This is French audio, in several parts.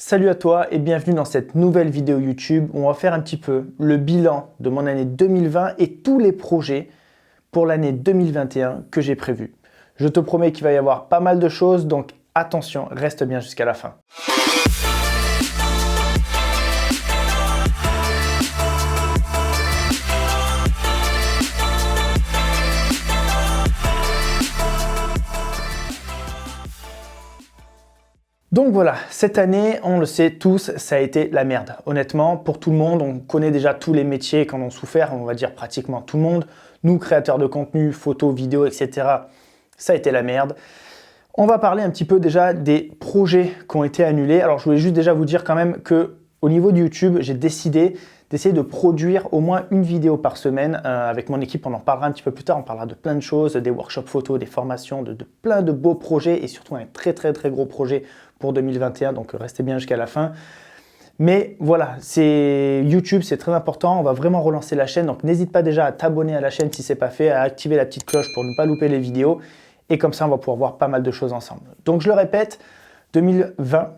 Salut à toi et bienvenue dans cette nouvelle vidéo YouTube où on va faire un petit peu le bilan de mon année 2020 et tous les projets pour l'année 2021 que j'ai prévus. Je te promets qu'il va y avoir pas mal de choses, donc attention, reste bien jusqu'à la fin. Donc voilà, cette année, on le sait tous, ça a été la merde. Honnêtement, pour tout le monde, on connaît déjà tous les métiers qui en ont souffert, on va dire pratiquement tout le monde. Nous, créateurs de contenu, photos, vidéos, etc., ça a été la merde. On va parler un petit peu déjà des projets qui ont été annulés. Alors, je voulais juste déjà vous dire quand même que au niveau de YouTube, j'ai décidé d'essayer de produire au moins une vidéo par semaine avec mon équipe. On en parlera un petit peu plus tard. On parlera de plein de choses, des workshops photos, des formations, de plein de beaux projets et surtout un très gros projet pour 2021. Donc, restez bien jusqu'à la fin. Mais voilà, YouTube, c'est très important. On va vraiment relancer la chaîne. Donc, n'hésite pas déjà à t'abonner à la chaîne si ce n'est pas fait, à activer la petite cloche pour ne pas louper les vidéos. Et comme ça, on va pouvoir voir pas mal de choses ensemble. Donc, je le répète, 2020,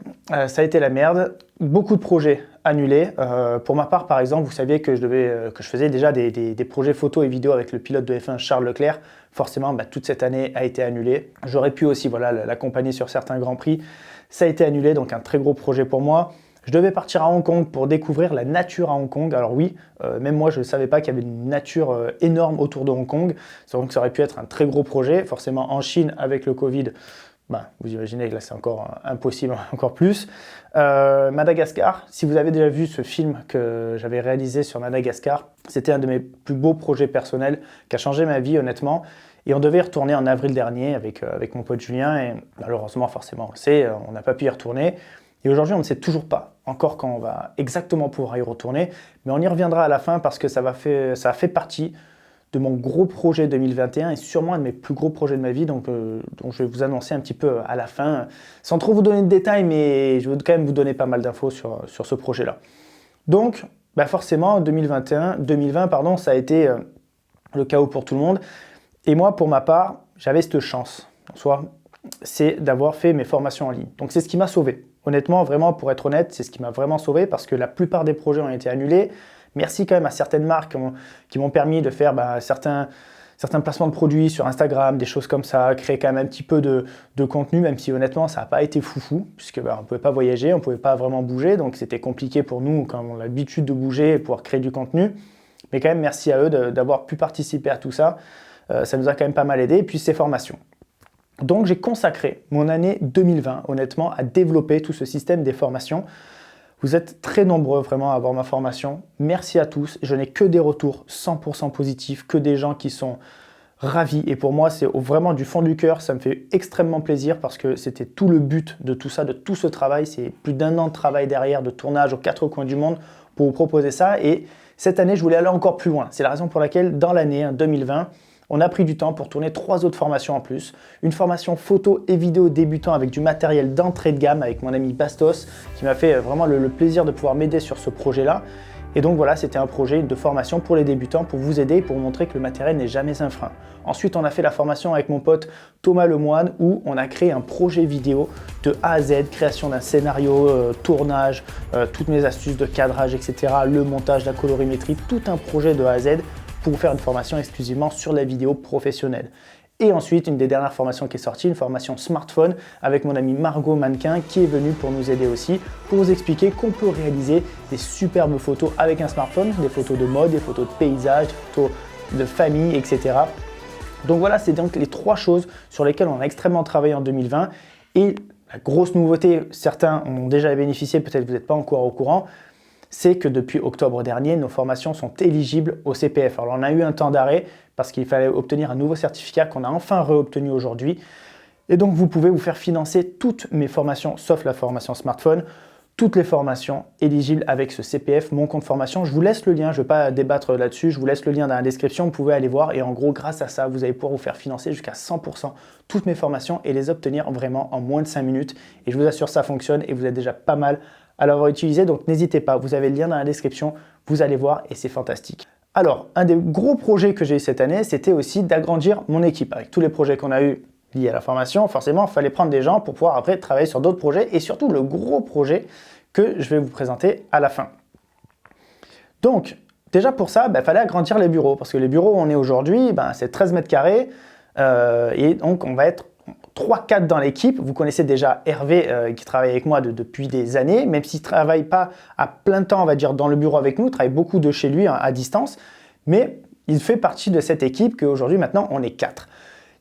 ça a été la merde. Beaucoup de projets annulés. Pour ma part, par exemple, vous saviez que je faisais déjà des projets photos et vidéos avec le pilote de F1 Charles Leclerc. Forcément, toute cette année a été annulée. J'aurais pu aussi l'accompagner sur certains grands prix. Ça a été annulé, donc un très gros projet pour moi. Je devais partir à Hong Kong pour découvrir la nature à Hong Kong. Alors oui, même moi, je ne savais pas qu'il y avait une nature énorme autour de Hong Kong. Donc ça aurait pu être un très gros projet. Forcément, en Chine, avec le Covid, vous imaginez que là, c'est encore impossible, encore plus. Madagascar, si vous avez déjà vu ce film que j'avais réalisé sur Madagascar, c'était un de mes plus beaux projets personnels qui a changé ma vie, honnêtement. Et on devait y retourner en avril dernier avec mon pote Julien. Et malheureusement, forcément, on le sait, on n'a pas pu y retourner. Et aujourd'hui, on ne sait toujours pas encore quand on va exactement pouvoir y retourner. Mais on y reviendra à la fin parce que ça a fait partie de mon gros projet 2021 et sûrement un de mes plus gros projets de ma vie, donc je vais vous annoncer un petit peu à la fin, sans trop vous donner de détails, mais je veux quand même vous donner pas mal d'infos sur ce projet-là. Donc, forcément, 2020, ça a été le chaos pour tout le monde. Et moi, pour ma part, j'avais cette chance, en soi, c'est d'avoir fait mes formations en ligne. Donc, c'est ce qui m'a sauvé. Honnêtement, vraiment, pour être honnête, c'est ce qui m'a vraiment sauvé parce que la plupart des projets ont été annulés. Merci quand même à certaines marques qui m'ont permis de faire certains placements de produits sur Instagram, des choses comme ça, créer quand même un petit peu de contenu, même si honnêtement ça n'a pas été foufou, puisque on ne pouvait pas voyager, on ne pouvait pas vraiment bouger, donc c'était compliqué pour nous quand on a l'habitude de bouger et pouvoir créer du contenu. Mais quand même merci à eux d'avoir pu participer à tout ça, ça nous a quand même pas mal aidé, et puis ces formations. Donc j'ai consacré mon année 2020 honnêtement à développer tout ce système des formations. Vous êtes très nombreux vraiment à avoir ma formation. Merci à tous. Je n'ai que des retours 100% positifs, que des gens qui sont ravis. Et pour moi, c'est vraiment du fond du cœur. Ça me fait extrêmement plaisir parce que c'était tout le but de tout ça, de tout ce travail. C'est plus d'1 an de travail derrière, de tournage aux 4 coins du monde pour vous proposer ça. Et cette année, je voulais aller encore plus loin. C'est la raison pour laquelle, dans l'année 2020, on a pris du temps pour tourner 3 autres formations en plus. Une formation photo et vidéo débutant avec du matériel d'entrée de gamme avec mon ami Bastos qui m'a fait vraiment le plaisir de pouvoir m'aider sur ce projet-là. Et donc voilà, c'était un projet de formation pour les débutants, pour vous aider et pour vous montrer que le matériel n'est jamais un frein. Ensuite, on a fait la formation avec mon pote Thomas Lemoine où on a créé un projet vidéo de A à Z, création d'un scénario, tournage, toutes mes astuces de cadrage, etc., le montage, la colorimétrie, tout un projet de A à Z pour vous faire une formation exclusivement sur la vidéo professionnelle. Et ensuite, une des dernières formations qui est sortie, une formation smartphone avec mon ami Margot Mannequin qui est venue pour nous aider aussi, pour vous expliquer qu'on peut réaliser des superbes photos avec un smartphone, des photos de mode, des photos de paysage, des photos de famille, etc. Donc voilà, c'est donc les 3 choses sur lesquelles on a extrêmement travaillé en 2020. Et la grosse nouveauté, certains en ont déjà bénéficié, peut-être vous n'êtes pas encore au courant, c'est que depuis octobre dernier, nos formations sont éligibles au CPF. Alors on a eu un temps d'arrêt parce qu'il fallait obtenir un nouveau certificat qu'on a enfin réobtenu aujourd'hui. Et donc vous pouvez vous faire financer toutes mes formations, sauf la formation smartphone, toutes les formations éligibles avec ce CPF, mon compte formation. Je vous laisse le lien, je ne vais pas débattre là-dessus, je vous laisse le lien dans la description, vous pouvez aller voir. Et en gros, grâce à ça, vous allez pouvoir vous faire financer jusqu'à 100% toutes mes formations et les obtenir vraiment en moins de 5 minutes. Et je vous assure, ça fonctionne et vous êtes déjà pas mal à l'avoir utilisé, donc n'hésitez pas, vous avez le lien dans la description, vous allez voir et c'est fantastique. Alors, un des gros projets que j'ai eu cette année, c'était aussi d'agrandir mon équipe. Avec tous les projets qu'on a eu, liées à la formation, forcément, il fallait prendre des gens pour pouvoir après travailler sur d'autres projets et surtout le gros projet que je vais vous présenter à la fin. Donc, déjà pour ça, il fallait agrandir les bureaux parce que les bureaux où on est aujourd'hui, c'est 13 mètres carrés et donc on va être 3-4 dans l'équipe. Vous connaissez déjà Hervé qui travaille avec moi depuis des années, même s'il ne travaille pas à plein temps, on va dire, dans le bureau avec nous, il travaille beaucoup de chez lui à distance, mais il fait partie de cette équipe qu'aujourd'hui, maintenant, on est 4.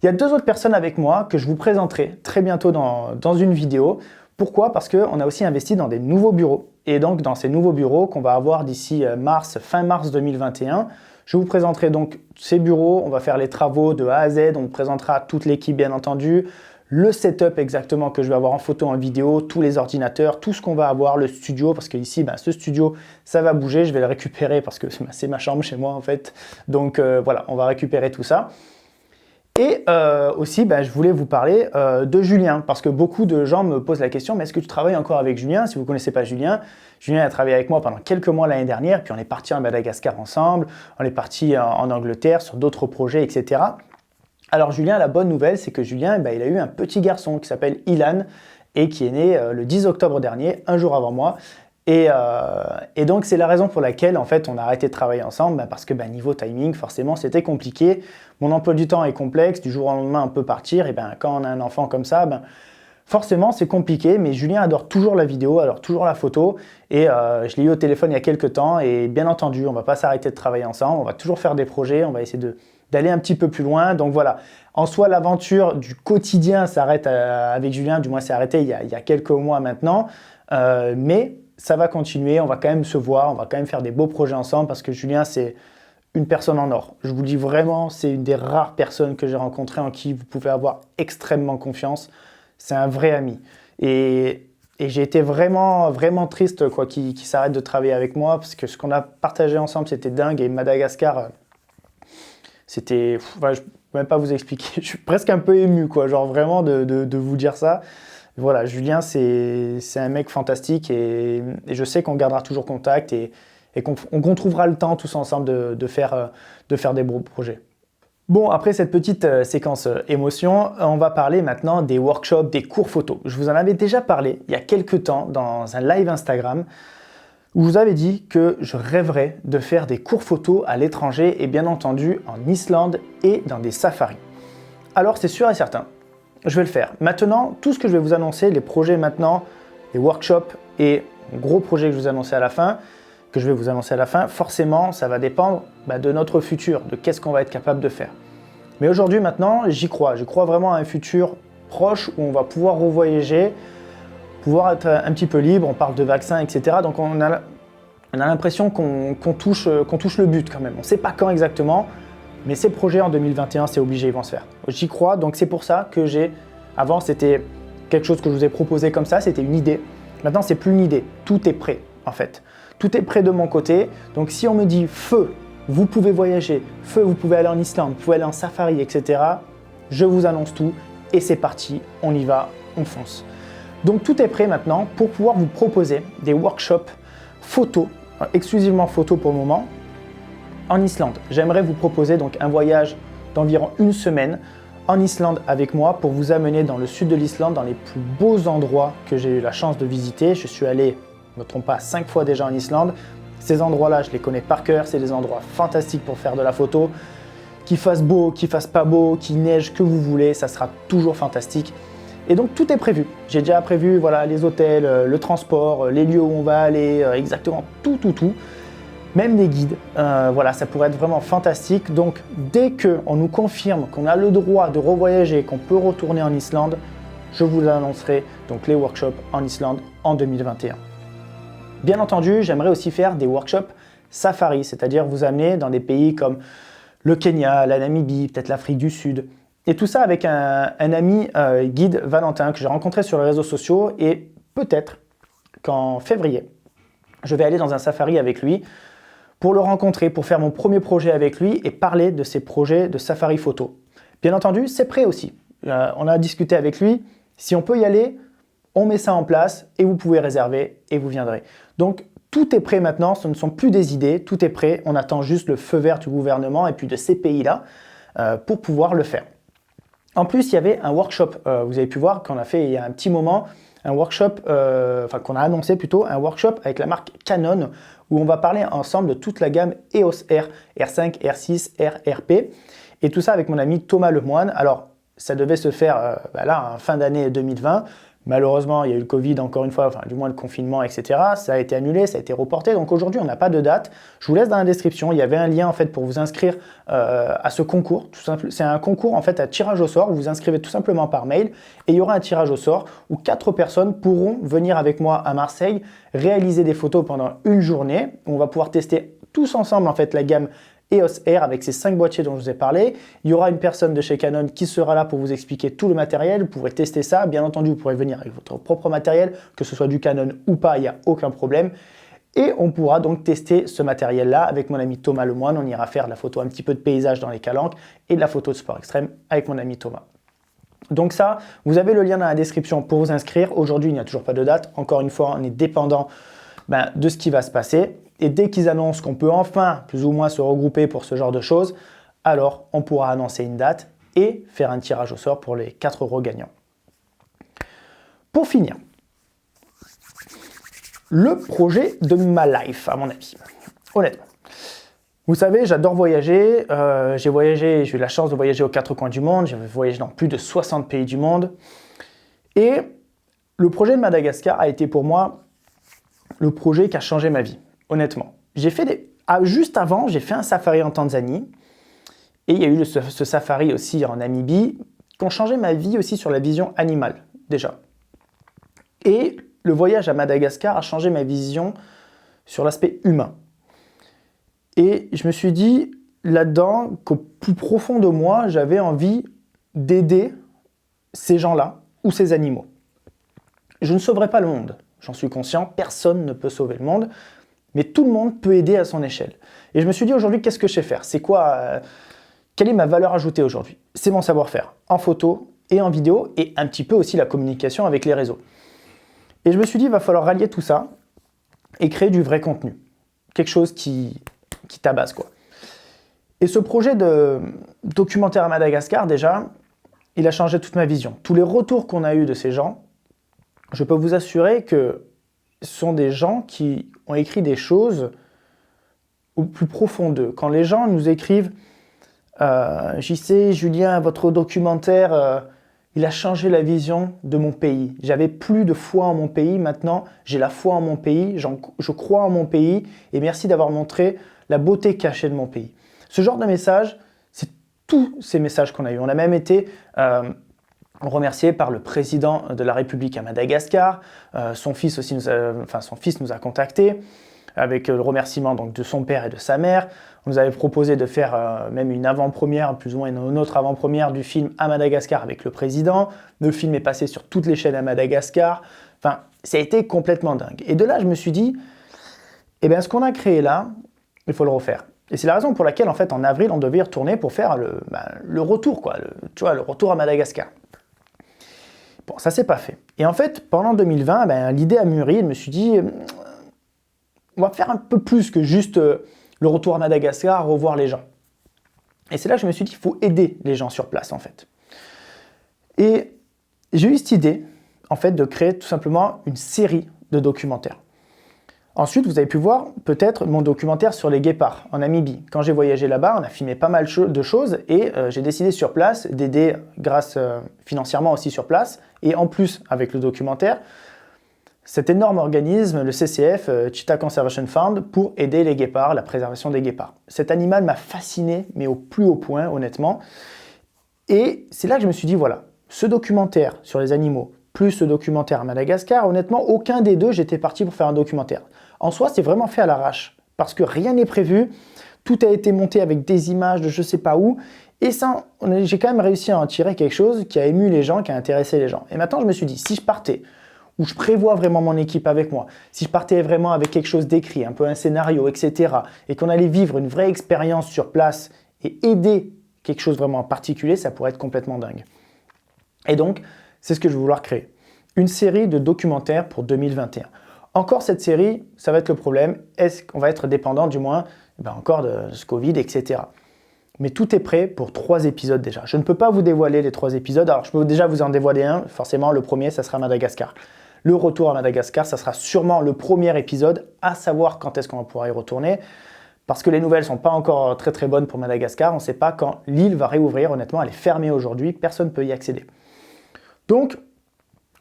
Il y a 2 autres personnes avec moi que je vous présenterai très bientôt dans une vidéo. Pourquoi? Parce qu'on a aussi investi dans des nouveaux bureaux. Et donc, dans ces nouveaux bureaux qu'on va avoir d'ici fin mars 2021, je vous présenterai donc ces bureaux, on va faire les travaux de A à Z, on vous présentera toute l'équipe bien entendu, le setup exactement que je vais avoir en photo, en vidéo, tous les ordinateurs, tout ce qu'on va avoir, le studio, parce que ici, ce studio, ça va bouger, je vais le récupérer parce que c'est ma chambre chez moi en fait. Donc voilà, on va récupérer tout ça. Et aussi, je voulais vous parler de Julien, parce que beaucoup de gens me posent la question, mais est-ce que tu travailles encore avec Julien? Si vous ne connaissez pas Julien, Julien a travaillé avec moi pendant quelques mois l'année dernière, puis on est parti en Madagascar ensemble, on est parti en Angleterre sur d'autres projets, etc. Alors Julien, la bonne nouvelle, c'est que Julien, il a eu un petit garçon qui s'appelle Ilan, et qui est né le 10 octobre dernier, un jour avant moi. Et donc, c'est la raison pour laquelle, en fait, on a arrêté de travailler ensemble, parce que niveau timing, forcément, c'était compliqué. Mon emploi du temps est complexe, du jour au lendemain, on peut partir. Et quand on a un enfant comme ça, forcément, c'est compliqué. Mais Julien adore toujours la vidéo, adore toujours la photo. Et je l'ai eu au téléphone il y a quelques temps. Et bien entendu, on ne va pas s'arrêter de travailler ensemble. On va toujours faire des projets. On va essayer d'aller un petit peu plus loin. Donc voilà, en soi, l'aventure du quotidien s'arrête avec Julien. Du moins, c'est arrêté il y a quelques mois maintenant. Mais ça va continuer, on va quand même se voir, on va quand même faire des beaux projets ensemble parce que Julien, c'est une personne en or. Je vous dis vraiment, c'est une des rares personnes que j'ai rencontrées en qui vous pouvez avoir extrêmement confiance. C'est un vrai ami. Et j'ai été vraiment, vraiment triste qu'il s'arrête de travailler avec moi parce que ce qu'on a partagé ensemble, c'était dingue. Et Madagascar, c'était... je ne peux même pas vous expliquer. Je suis presque un peu ému, genre vraiment de vous dire ça. Voilà, Julien, c'est un mec fantastique et je sais qu'on gardera toujours contact et qu'on trouvera le temps tous ensemble de faire des beaux projets. Bon, après cette petite séquence émotion, on va parler maintenant des workshops, des cours photos. Je vous en avais déjà parlé il y a quelques temps dans un live Instagram où je vous avais dit que je rêverais de faire des cours photos à l'étranger et bien entendu en Islande et dans des safaris. Alors c'est sûr et certain, je vais le faire. Maintenant, tout ce que je vais vous annoncer, les projets maintenant, les workshops et gros projets que je vais vous annoncer à la fin, forcément, ça va dépendre de notre futur, de qu'est-ce qu'on va être capable de faire. Mais aujourd'hui, maintenant, j'y crois. Je crois vraiment à un futur proche où on va pouvoir revoyager, pouvoir être un petit peu libre. On parle de vaccins, etc. Donc, on a l'impression qu'on touche le but quand même. On ne sait pas quand exactement. Mais ces projets en 2021, c'est obligé, ils vont se faire. J'y crois, donc c'est pour ça que avant, c'était quelque chose que je vous ai proposé comme ça, c'était une idée. Maintenant, c'est plus une idée, tout est prêt en fait. Tout est prêt de mon côté. Donc si on me dit feu, vous pouvez voyager, feu, vous pouvez aller en Islande, vous pouvez aller en safari, etc. Je vous annonce tout et c'est parti, on y va, on fonce. Donc tout est prêt maintenant pour pouvoir vous proposer des workshops photos, exclusivement photos pour le moment, en Islande. J'aimerais vous proposer donc un voyage d'environ 1 semaine en Islande avec moi pour vous amener dans le sud de l'Islande, dans les plus beaux endroits que j'ai eu la chance de visiter. Je suis allé, je ne me trompe pas, 5 fois déjà en Islande. Ces endroits-là, je les connais par cœur. C'est des endroits fantastiques pour faire de la photo. Qu'il fasse beau, qu'il fasse pas beau, qu'il neige, que vous voulez, ça sera toujours fantastique. Et donc tout est prévu. J'ai déjà prévu les hôtels, le transport, les lieux où on va aller, exactement tout. Même des guides, ça pourrait être vraiment fantastique. Donc dès qu'on nous confirme qu'on a le droit de revoyager, qu'on peut retourner en Islande, je vous annoncerai donc les workshops en Islande en 2021. Bien entendu, j'aimerais aussi faire des workshops safari, c'est-à-dire vous amener dans des pays comme le Kenya, la Namibie, peut-être l'Afrique du Sud. Et tout ça avec un ami guide, Valentin, que j'ai rencontré sur les réseaux sociaux et peut-être qu'en février, je vais aller dans un safari avec lui pour le rencontrer, pour faire mon premier projet avec lui et parler de ses projets de safari photo. Bien entendu, c'est prêt aussi. On a discuté avec lui. Si on peut y aller, on met ça en place et vous pouvez réserver et vous viendrez. Donc, tout est prêt maintenant. Ce ne sont plus des idées. Tout est prêt. On attend juste le feu vert du gouvernement et puis de ces pays-là pour pouvoir le faire. En plus, il y avait un workshop, vous avez pu voir qu'on a fait il y a un petit moment, un workshop, qu'on a annoncé plutôt, un workshop avec la marque Canon, où on va parler ensemble de toute la gamme EOS R, R5, R6, R, RP, et tout ça avec mon ami Thomas Lemoine. Alors, ça devait se faire là, en fin d'année 2020. Malheureusement, il y a eu le Covid encore une fois, enfin du moins le confinement, etc. Ça a été annulé, ça a été reporté. Donc aujourd'hui, on n'a pas de date. Je vous laisse dans la description. Il y avait un lien en fait pour vous inscrire à ce concours. C'est un concours en fait à tirage au sort. Vous vous inscrivez tout simplement par mail et il y aura un tirage au sort où 4 personnes pourront venir avec moi à Marseille réaliser des photos pendant une journée. On va pouvoir tester tous ensemble en fait la gamme EOS R avec ces 5 boîtiers dont je vous ai parlé. Il y aura une personne de chez Canon qui sera là pour vous expliquer tout le matériel. Vous pourrez tester ça. Bien entendu, vous pourrez venir avec votre propre matériel, que ce soit du Canon ou pas, il n'y a aucun problème. Et on pourra donc tester ce matériel-là avec mon ami Thomas Lemoine. On ira faire de la photo un petit peu de paysage dans les calanques et de la photo de sport extrême avec mon ami Thomas. Donc ça, vous avez le lien dans la description pour vous inscrire. Aujourd'hui, il n'y a toujours pas de date. Encore une fois, on est dépendant de ce qui va se passer. Et dès qu'ils annoncent qu'on peut enfin plus ou moins se regrouper pour ce genre de choses, alors on pourra annoncer une date et faire un tirage au sort pour les 4 gagnants. Pour finir, le projet de ma life, à mon avis, honnêtement. Vous savez, j'adore voyager. J'ai eu la chance de voyager aux 4 coins du monde. J'ai voyagé dans plus de 60 pays du monde. Et le projet de Madagascar a été pour moi le projet qui a changé ma vie. Honnêtement, juste avant, j'ai fait un safari en Tanzanie et il y a eu ce safari aussi en Namibie qui ont changé ma vie aussi sur la vision animale déjà. Et le voyage à Madagascar a changé ma vision sur l'aspect humain. Et je me suis dit là-dedans qu'au plus profond de moi, j'avais envie d'aider ces gens-là ou ces animaux. Je ne sauverai pas le monde, j'en suis conscient, personne ne peut sauver le monde. Mais tout le monde peut aider à son échelle. Et je me suis dit aujourd'hui, qu'est-ce que je sais faire? Quelle est ma valeur ajoutée aujourd'hui? C'est mon savoir-faire en photo et en vidéo et un petit peu aussi la communication avec les réseaux. Et je me suis dit, il va falloir rallier tout ça et créer du vrai contenu. Quelque chose qui tabasse, quoi. Et ce projet de documentaire à Madagascar, déjà, il a changé toute ma vision. Tous les retours qu'on a eus de ces gens, je peux vous assurer que ce sont des gens qui ont écrit des choses au plus profond d'eux. Quand les gens nous écrivent JC, Julien, votre documentaire, il a changé la vision de mon pays. J'avais plus de foi en mon pays, maintenant j'ai la foi en mon pays, je crois en mon pays et merci d'avoir montré la beauté cachée de mon pays. Ce genre de message, c'est tous ces messages qu'on a eus. On a même été remercié par le président de la République à Madagascar. Son fils nous a contactés avec le remerciement donc, de son père et de sa mère. On nous avait proposé de faire même une avant-première, plus ou moins une autre avant-première du film à Madagascar avec le président. Le film est passé sur toutes les chaînes à Madagascar. Enfin, ça a été complètement dingue. Et de là, je me suis dit, ce qu'on a créé là, il faut le refaire. Et c'est la raison pour laquelle, en fait, en avril, on devait y retourner pour faire le retour, quoi. Le retour à Madagascar. Bon, ça s'est pas fait. Et en fait, pendant 2020, l'idée a mûri. Je me suis dit, on va faire un peu plus que juste le retour à Madagascar, revoir les gens. Et c'est là que je me suis dit, il faut aider les gens sur place, en fait. Et j'ai eu cette idée, en fait, de créer tout simplement une série de documentaires. Ensuite, vous avez pu voir peut-être mon documentaire sur les guépards en Namibie. Quand j'ai voyagé là-bas, on a filmé pas mal de choses et j'ai décidé sur place d'aider grâce financièrement aussi sur place et en plus avec le documentaire, cet énorme organisme, le CCF, Cheetah Conservation Fund, pour aider les guépards, la préservation des guépards. Cet animal m'a fasciné, mais au plus haut point, honnêtement. Et c'est là que je me suis dit, voilà, ce documentaire sur les animaux, plus ce documentaire à Madagascar, honnêtement, aucun des deux, j'étais parti pour faire un documentaire. En soi, c'est vraiment fait à l'arrache, parce que rien n'est prévu, tout a été monté avec des images de je sais pas où, et ça, j'ai quand même réussi à en tirer quelque chose qui a ému les gens, qui a intéressé les gens. Et maintenant, je me suis dit, si je partais, où je prévois vraiment mon équipe avec moi, si je partais vraiment avec quelque chose d'écrit, un peu un scénario, etc., et qu'on allait vivre une vraie expérience sur place et aider quelque chose vraiment particulier, ça pourrait être complètement dingue. Et donc, c'est ce que je vais vouloir créer. Une série de documentaires pour 2021. Encore cette série, ça va être le problème. Est-ce qu'on va être dépendant du moins encore de ce Covid, etc. mais tout est prêt pour 3 épisodes déjà. Je ne peux pas vous dévoiler les 3 épisodes. Alors, je peux déjà vous en dévoiler un. Forcément, le premier, ça sera Madagascar. Le retour à Madagascar, ça sera sûrement le premier épisode, à savoir quand est-ce qu'on va pouvoir y retourner. Parce que les nouvelles ne sont pas encore très très bonnes pour Madagascar. On ne sait pas quand l'île va réouvrir. Honnêtement, elle est fermée aujourd'hui. Personne ne peut y accéder. Donc,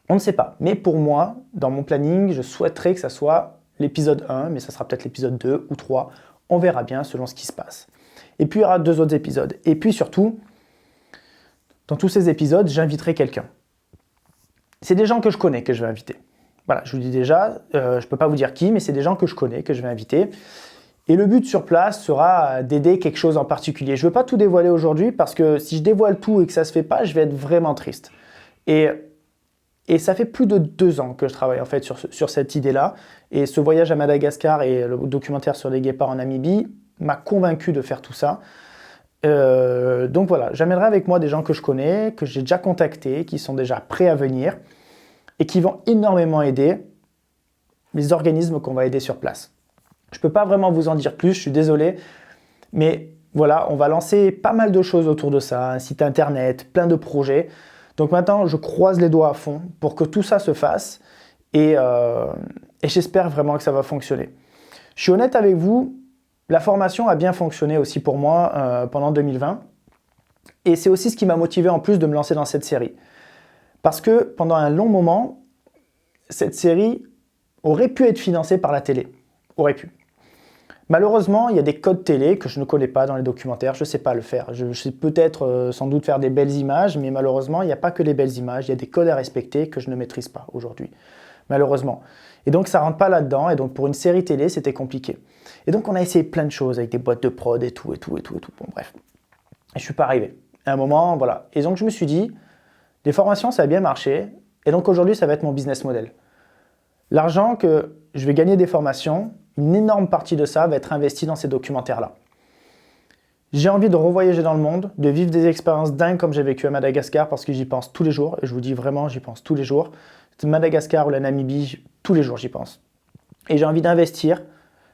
on ne sait pas. Mais pour moi, dans mon planning, je souhaiterais que ça soit l'épisode 1, mais ça sera peut-être l'épisode 2 ou 3. On verra bien selon ce qui se passe. Et puis, il y aura 2 autres épisodes. Et puis surtout, dans tous ces épisodes, j'inviterai quelqu'un. C'est des gens que je connais que je vais inviter. Voilà, je vous dis déjà, je ne peux pas vous dire qui, mais c'est des gens que je connais, que je vais inviter. Et le but sur place sera d'aider quelque chose en particulier. Je ne veux pas tout dévoiler aujourd'hui parce que si je dévoile tout et que ça ne se fait pas, je vais être vraiment triste. Et ça fait plus de 2 ans que je travaille en fait sur cette idée-là. Et ce voyage à Madagascar et le documentaire sur les guépards en Namibie m'a convaincu de faire tout ça. Donc voilà, j'amènerai avec moi des gens que je connais, que j'ai déjà contactés, qui sont déjà prêts à venir et qui vont énormément aider les organismes qu'on va aider sur place. Je ne peux pas vraiment vous en dire plus, je suis désolé, mais voilà, on va lancer pas mal de choses autour de ça, un site internet, plein de projets. Donc maintenant, je croise les doigts à fond pour que tout ça se fasse et j'espère vraiment que ça va fonctionner. Je suis honnête avec vous, la formation a bien fonctionné aussi pour moi pendant 2020 et c'est aussi ce qui m'a motivé en plus de me lancer dans cette série. Parce que pendant un long moment, cette série aurait pu être financée par la télé. Aurait pu. Malheureusement, il y a des codes télé que je ne connais pas dans les documentaires, je ne sais pas le faire. Je sais peut-être sans doute faire des belles images, mais malheureusement, il n'y a pas que les belles images, il y a des codes à respecter que je ne maîtrise pas aujourd'hui. Malheureusement. Et donc, ça ne rentre pas là-dedans, et donc pour une série télé, c'était compliqué. Et donc, on a essayé plein de choses avec des boîtes de prod et tout. Bon, bref. Et je ne suis pas arrivé. À un moment, voilà. Et donc, je me suis dit, les formations, ça a bien marché, et donc aujourd'hui, ça va être mon business model. L'argent que je vais gagner des formations, une énorme partie de ça va être investie dans ces documentaires-là. J'ai envie de revoyager dans le monde, de vivre des expériences dingues comme j'ai vécu à Madagascar parce que j'y pense tous les jours. Et je vous dis vraiment, j'y pense tous les jours. Madagascar ou la Namibie, tous les jours j'y pense. Et j'ai envie d'investir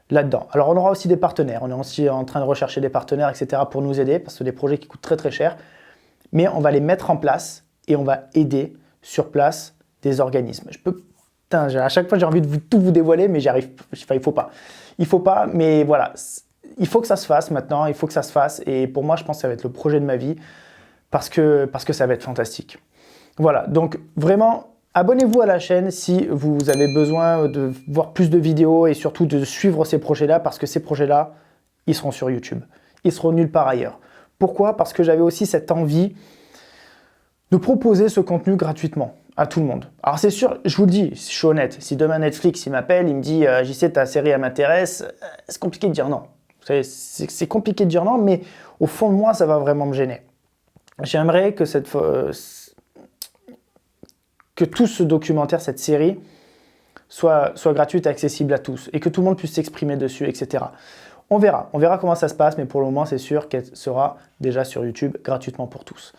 là-dedans. Alors on aura aussi des partenaires. On est aussi en train de rechercher des partenaires, etc. pour nous aider parce que c'est des projets qui coûtent très très cher. Mais on va les mettre en place et on va aider sur place des organismes. À chaque fois, j'ai envie de tout vous dévoiler, mais j'y arrive. Enfin, il faut pas, mais voilà. Il faut que ça se fasse maintenant, il faut que ça se fasse. Et pour moi, je pense que ça va être le projet de ma vie parce que ça va être fantastique. Voilà, donc vraiment, abonnez-vous à la chaîne si vous avez besoin de voir plus de vidéos et surtout de suivre ces projets-là parce que ces projets-là, ils seront sur YouTube. Ils seront nulle part ailleurs. Pourquoi ? Parce que j'avais aussi cette envie de proposer ce contenu gratuitement à tout le monde. Alors c'est sûr, je vous le dis, je suis honnête, si demain Netflix il m'appelle, il me dit « JC, ta série elle m'intéresse », c'est compliqué de dire non. C'est compliqué de dire non, mais au fond de moi, ça va vraiment me gêner. J'aimerais que tout ce documentaire, cette série, soit gratuite et accessible à tous, et que tout le monde puisse s'exprimer dessus, etc. On verra comment ça se passe, mais pour le moment, c'est sûr qu'elle sera déjà sur YouTube gratuitement pour tous.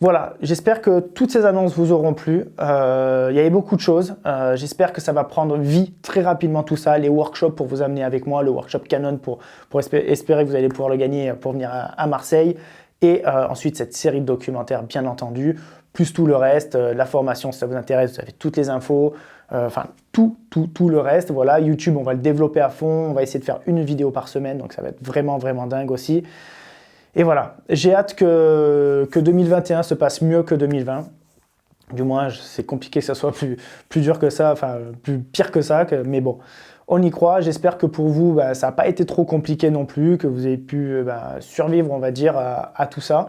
Voilà, j'espère que toutes ces annonces vous auront plu. Il y avait beaucoup de choses. J'espère que ça va prendre vie très rapidement tout ça. Les workshops pour vous amener avec moi, le workshop Canon pour espérer que vous allez pouvoir le gagner pour venir à Marseille. Et ensuite cette série de documentaires bien entendu, plus tout le reste, la formation si ça vous intéresse, vous avez toutes les infos, enfin tout le reste. Voilà, YouTube on va le développer à fond, on va essayer de faire une vidéo par semaine, donc ça va être vraiment dingue aussi. Et voilà, j'ai hâte que 2021 se passe mieux que 2020. Du moins, c'est compliqué que ça soit plus dur que ça, enfin plus pire que ça, mais bon, on y croit. J'espère que pour vous, ça n'a pas été trop compliqué non plus, que vous avez pu survivre, on va dire, à tout ça.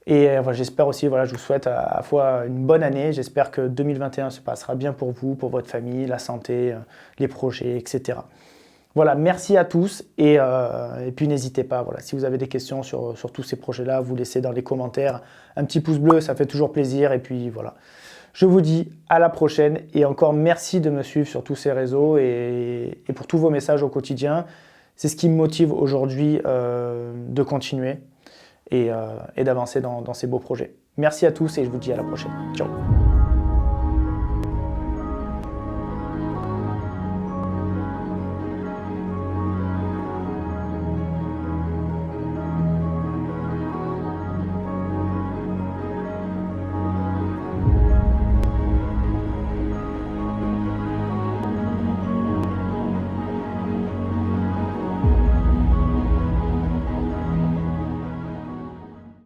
Et j'espère aussi, je vous souhaite à la fois une bonne année. J'espère que 2021 se passera bien pour vous, pour votre famille, la santé, les projets, etc. Voilà, merci à tous et puis n'hésitez pas, voilà, si vous avez des questions sur tous ces projets-là, vous laissez dans les commentaires un petit pouce bleu, ça fait toujours plaisir et puis voilà. Je vous dis à la prochaine et encore merci de me suivre sur tous ces réseaux et pour tous vos messages au quotidien. C'est ce qui me motive aujourd'hui de continuer et d'avancer dans ces beaux projets. Merci à tous et je vous dis à la prochaine. Ciao.